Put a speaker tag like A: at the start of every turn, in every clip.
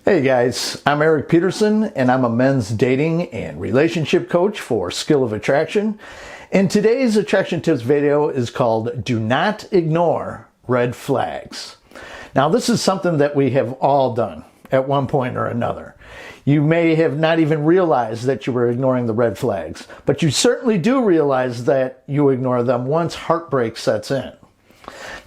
A: Hey guys, I'm Erik Peterson and I'm a men's dating and relationship coach for Skill of Attraction. And today's attraction tips video is called Do Not Ignore Red Flags. Now this is something that we have all done at one point or another. You may have not even realized that you were ignoring the red flags, but you certainly do realize that you ignore them once heartbreak sets in.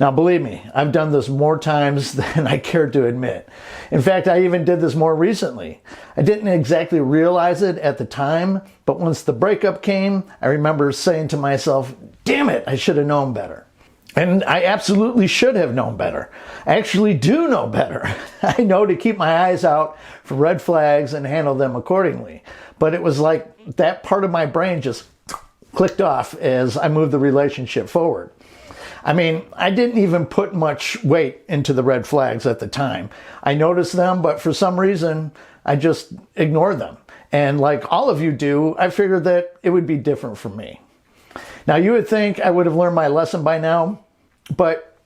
A: Now, believe me, I've done this more times than I care to admit. In fact, I even did this more recently. I didn't exactly realize it at the time, but once the breakup came, I remember saying to myself, damn it, I should have known better. And I absolutely should have known better. I actually do know better. I know to keep my eyes out for red flags and handle them accordingly. But it was like that part of my brain just clicked off as I moved the relationship forward. I mean, I didn't even put much weight into the red flags at the time. I noticed them, but for some reason, I just ignored them. And like all of you do, I figured that it would be different for me. Now, you would think I would have learned my lesson by now, but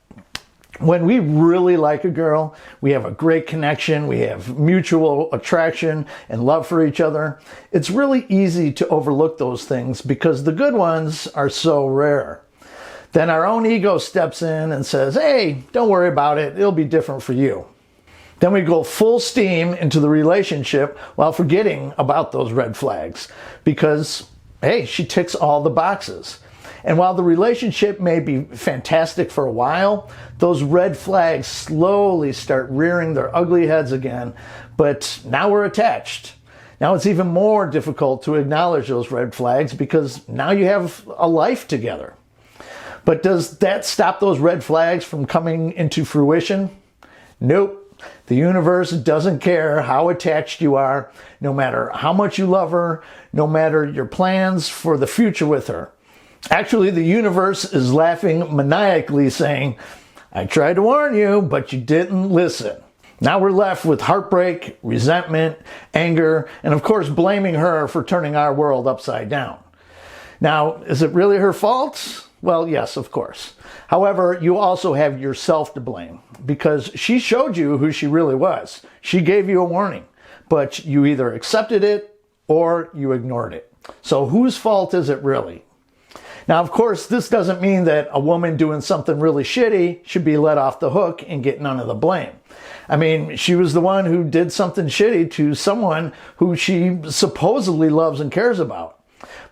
A: when we really like a girl, we have a great connection, we have mutual attraction and love for each other, it's really easy to overlook those things because the good ones are so rare. Then our own ego steps in and says, hey, don't worry about it, it'll be different for you. Then we go full steam into the relationship while forgetting about those red flags because, hey, she ticks all the boxes. And while the relationship may be fantastic for a while, those red flags slowly start rearing their ugly heads again, but now we're attached. Now it's even more difficult to acknowledge those red flags because now you have a life together. But does that stop those red flags from coming into fruition? Nope. The universe doesn't care how attached you are, no matter how much you love her, no matter your plans for the future with her. Actually, the universe is laughing maniacally saying, I tried to warn you, but you didn't listen. Now we're left with heartbreak, resentment, anger, and of course blaming her for turning our world upside down. Now, is it really her fault? Well, yes, of course. However, you also have yourself to blame because she showed you who she really was. She gave you a warning, but you either accepted it or you ignored it. So whose fault is it really? Now, of course, this doesn't mean that a woman doing something really shitty should be let off the hook and get none of the blame. I mean, she was the one who did something shitty to someone who she supposedly loves and cares about.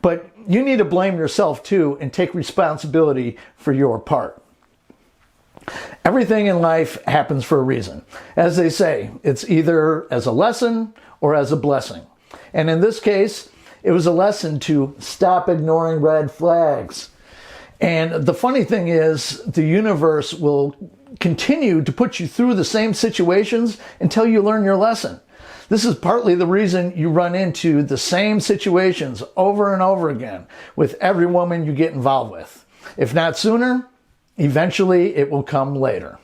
A: But you need to blame yourself too and take responsibility for your part. Everything in life happens for a reason. As they say, it's either as a lesson or as a blessing. And in this case, it was a lesson to stop ignoring red flags. And the funny thing is, the universe will continue to put you through the same situations until you learn your lesson. This is partly the reason you run into the same situations over and over again with every woman you get involved with. If not sooner, eventually it will come later.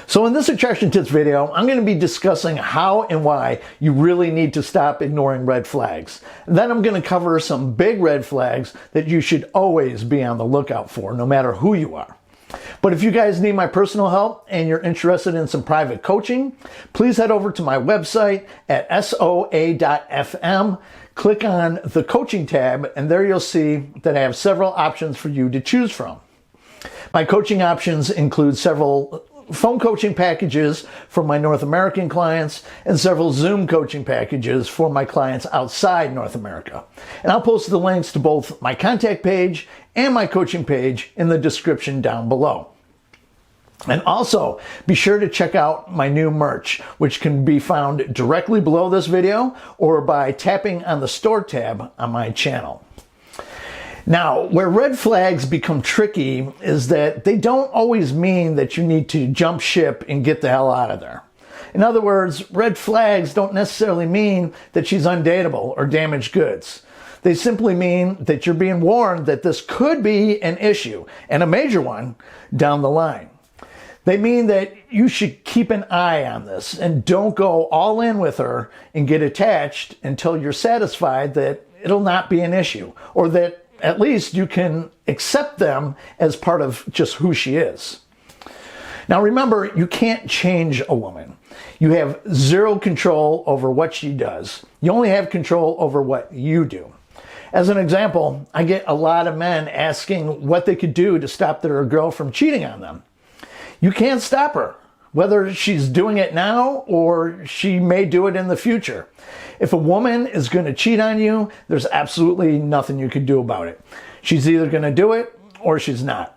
A: So in this attraction tips video, I'm going to be discussing how and why you really need to stop ignoring red flags. Then I'm going to cover some big red flags that you should always be on the lookout for, no matter who you are. But if you guys need my personal help and you're interested in some private coaching, please head over to my website at soa.fm, click on the coaching tab, and there you'll see that I have several options for you to choose from. My coaching options include several phone coaching packages for my North American clients and several Zoom coaching packages for my clients outside North America. And I'll post the links to both my contact page and my coaching page in the description down below. And also, be sure to check out my new merch, which can be found directly below this video or by tapping on the store tab on my channel. Now, where red flags become tricky is that they don't always mean that you need to jump ship and get the hell out of there. In other words, red flags don't necessarily mean that she's undateable or damaged goods. They simply mean that you're being warned that this could be an issue, and a major one, down the line. They mean that you should keep an eye on this and don't go all in with her and get attached until you're satisfied that it'll not be an issue, or that at least you can accept them as part of just who she is. Now remember, you can't change a woman. You have zero control over what she does. You only have control over what you do. As an example, I get a lot of men asking what they could do to stop their girl from cheating on them. You can't stop her, whether she's doing it now or she may do it in the future. If a woman is going to cheat on you, there's absolutely nothing you can do about it. She's either going to do it or she's not.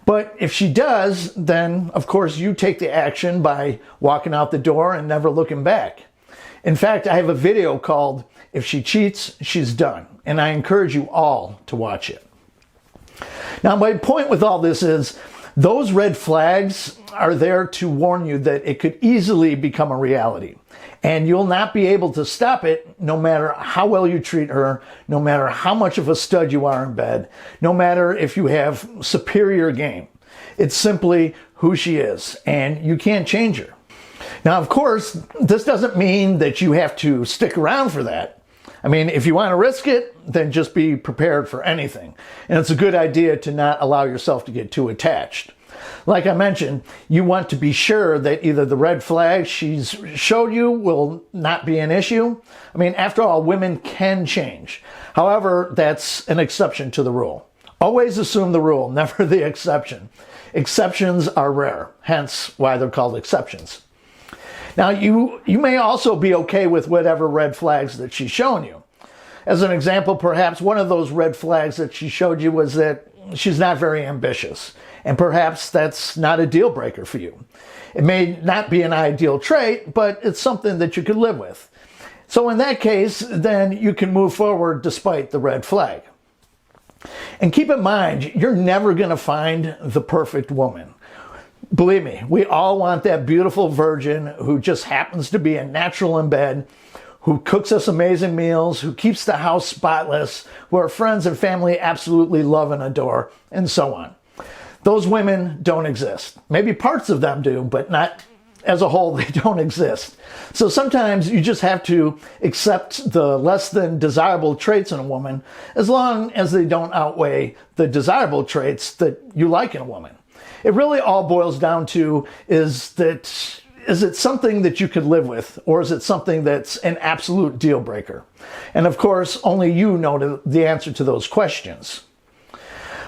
A: But if she does, then of course you take the action by walking out the door and never looking back. In fact, I have a video called "If She Cheats, She's Done," and I encourage you all to watch it. Now, my point with all this is those red flags are there to warn you that it could easily become a reality. And you'll not be able to stop it no matter how well you treat her, no matter how much of a stud you are in bed, no matter if you have superior game. It's simply who she is, and you can't change her. Now, of course, this doesn't mean that you have to stick around for that. I mean, if you want to risk it, then just be prepared for anything. And it's a good idea to not allow yourself to get too attached. Like I mentioned, you want to be sure that either the red flag she's showed you will not be an issue. I mean, after all, women can change. However, that's an exception to the rule. Always assume the rule, never the exception. Exceptions are rare, hence why they're called exceptions. Now, you may also be okay with whatever red flags that she's shown you. As an example, perhaps one of those red flags that she showed you was that she's not very ambitious. And perhaps that's not a deal breaker for you. It may not be an ideal trait, but it's something that you could live with. So in that case, then you can move forward despite the red flag. And keep in mind, you're never going to find the perfect woman. Believe me, we all want that beautiful virgin who just happens to be a natural in bed, who cooks us amazing meals, who keeps the house spotless, who our friends and family absolutely love and adore, and so on. Those women don't exist. Maybe parts of them do, but not as a whole, they don't exist. So sometimes you just have to accept the less than desirable traits in a woman as long as they don't outweigh the desirable traits that you like in a woman. It really all boils down to is it something that you could live with, or is it something that's an absolute deal breaker? And of course, only you know the answer to those questions.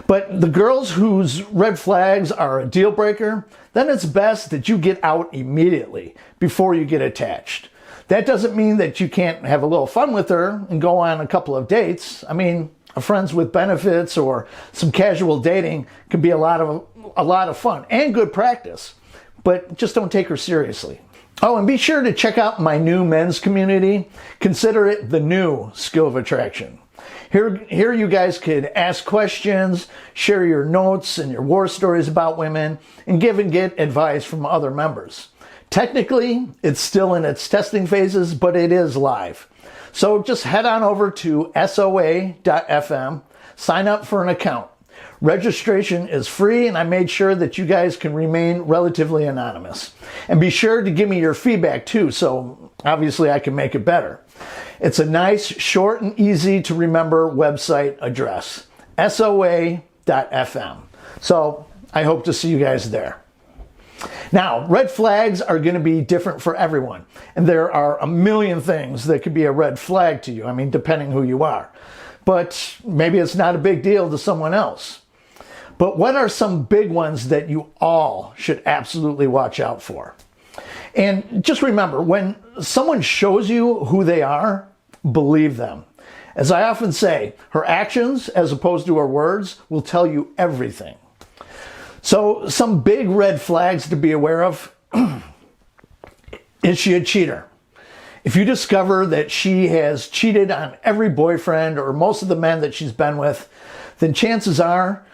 A: But the girls whose red flags are a deal breaker, then it's best that you get out immediately before you get attached. That doesn't mean that you can't have a little fun with her and go on a couple of dates. I mean, a friends with benefits or some casual dating can be a lot of fun and good practice, but just don't take her seriously. Oh, and be sure to check out my new men's community. Consider it the new Skill of Attraction. Here you guys could ask questions, share your notes and your war stories about women, and give and get advice from other members. Technically, it's still in its testing phases, but it is live. So just head on over to SOA.fm, sign up for an account. Registration is free, and I made sure that you guys can remain relatively anonymous. And be sure to give me your feedback too, so obviously I can make it better. It's a nice, short, and easy to remember website address, SOA.fm. So I hope to see you guys there. Now, red flags are going to be different for everyone. And there are a million things that could be a red flag to you. I mean, depending who you are. But maybe it's not a big deal to someone else. But what are some big ones that you all should absolutely watch out for? And just remember, when someone shows you who they are, believe them. As I often say, her actions, as opposed to her words, will tell you everything. So some big red flags to be aware of. Is she a cheater? If you discover that she has cheated on every boyfriend or most of the men that she's been with, then chances are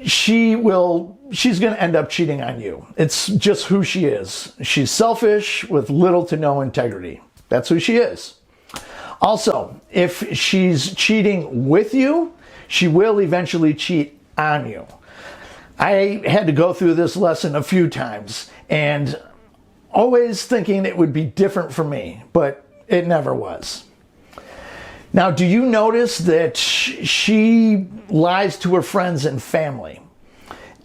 A: she's going to end up cheating on you. It's just who she is. She's selfish with little to no integrity. That's who she is. Also, if she's cheating with you, she will eventually cheat on you. I had to go through this lesson a few times and always thinking it would be different for me, but it never was. Now, do you notice that she lies to her friends and family?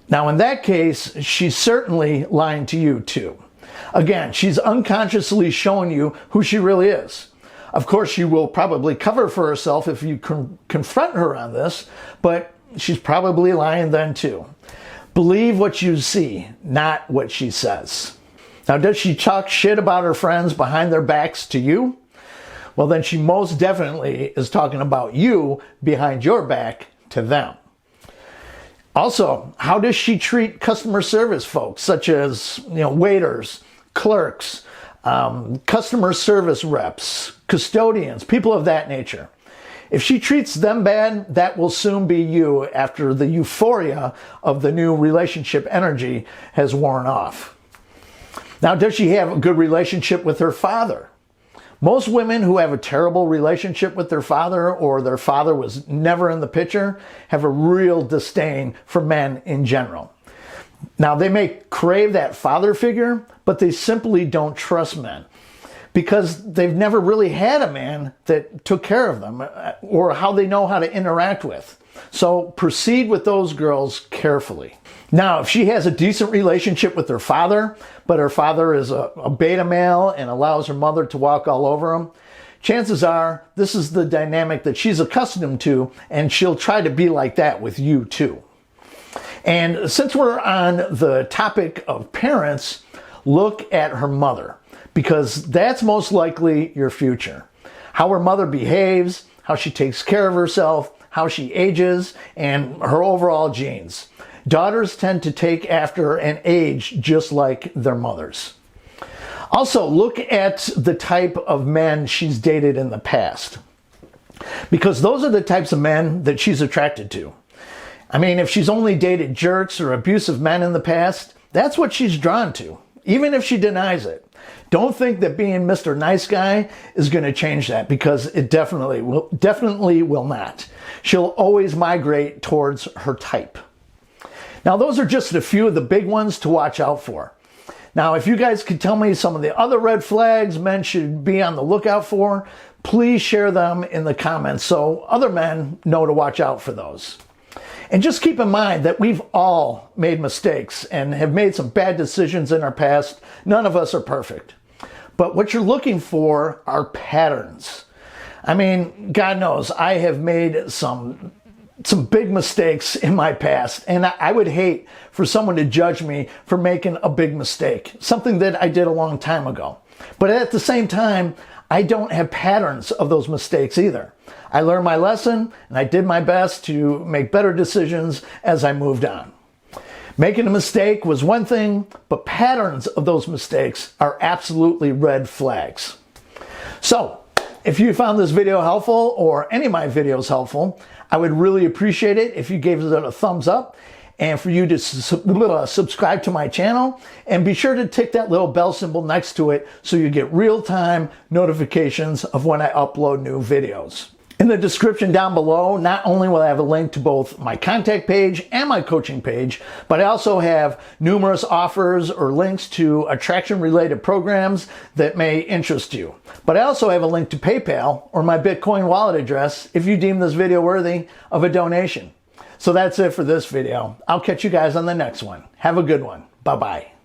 A: Now, in that case, she's certainly lying to you too. Again, she's unconsciously showing you who she really is. Of course, she will probably cover for herself if you confront her on this, but she's probably lying then too. Believe what you see, not what she says. Now, does she talk shit about her friends behind their backs to you? Well, then she most definitely is talking about you behind your back to them. Also, how does she treat customer service folks, such as waiters, clerks, customer service reps, custodians, people of that nature? If she treats them bad, that will soon be you after the euphoria of the new relationship energy has worn off. Now, does she have a good relationship with her father? Most women who have a terrible relationship with their father, or their father was never in the picture, have a real disdain for men in general. Now, they may crave that father figure, but they simply don't trust men because they've never really had a man that took care of them or how they know how to interact with. So proceed with those girls carefully. Now, if she has a decent relationship with her father, but her father is a beta male and allows her mother to walk all over him, chances are this is the dynamic that she's accustomed to, and she'll try to be like that with you too. And since we're on the topic of parents, look at her mother, because that's most likely your future. How her mother behaves, how she takes care of herself, how she ages, and her overall genes. Daughters tend to take after and age just like their mothers. Also, look at the type of men she's dated in the past, because those are the types of men that she's attracted to. I mean, if she's only dated jerks or abusive men in the past, that's what she's drawn to, even if she denies it. Don't think that being Mr. Nice Guy is going to change that, because it definitely will not. She'll always migrate towards her type. Now, those are just a few of the big ones to watch out for. Now, if you guys could tell me some of the other red flags men should be on the lookout for, please share them in the comments so other men know to watch out for those. And just keep in mind that we've all made mistakes and have made some bad decisions in our past. None of us are perfect. But what you're looking for are patterns. I mean, God knows I have made some big mistakes in my past, and I would hate for someone to judge me for making a big mistake, something that I did a long time ago. But at the same time, I don't have patterns of those mistakes either. I learned my lesson, and I did my best to make better decisions as I moved on. Making a mistake was one thing, but patterns of those mistakes are absolutely red flags. So, if you found this video helpful, or any of my videos helpful, I would really appreciate it if you gave it a thumbs up, and for you to subscribe to my channel, and be sure to tick that little bell symbol next to it so you get real-time notifications of when I upload new videos. In the description down below, not only will I have a link to both my contact page and my coaching page, but I also have numerous offers or links to attraction-related programs that may interest you. But I also have a link to PayPal or my Bitcoin wallet address if you deem this video worthy of a donation. So that's it for this video. I'll catch you guys on the next one. Have a good one. Bye-bye.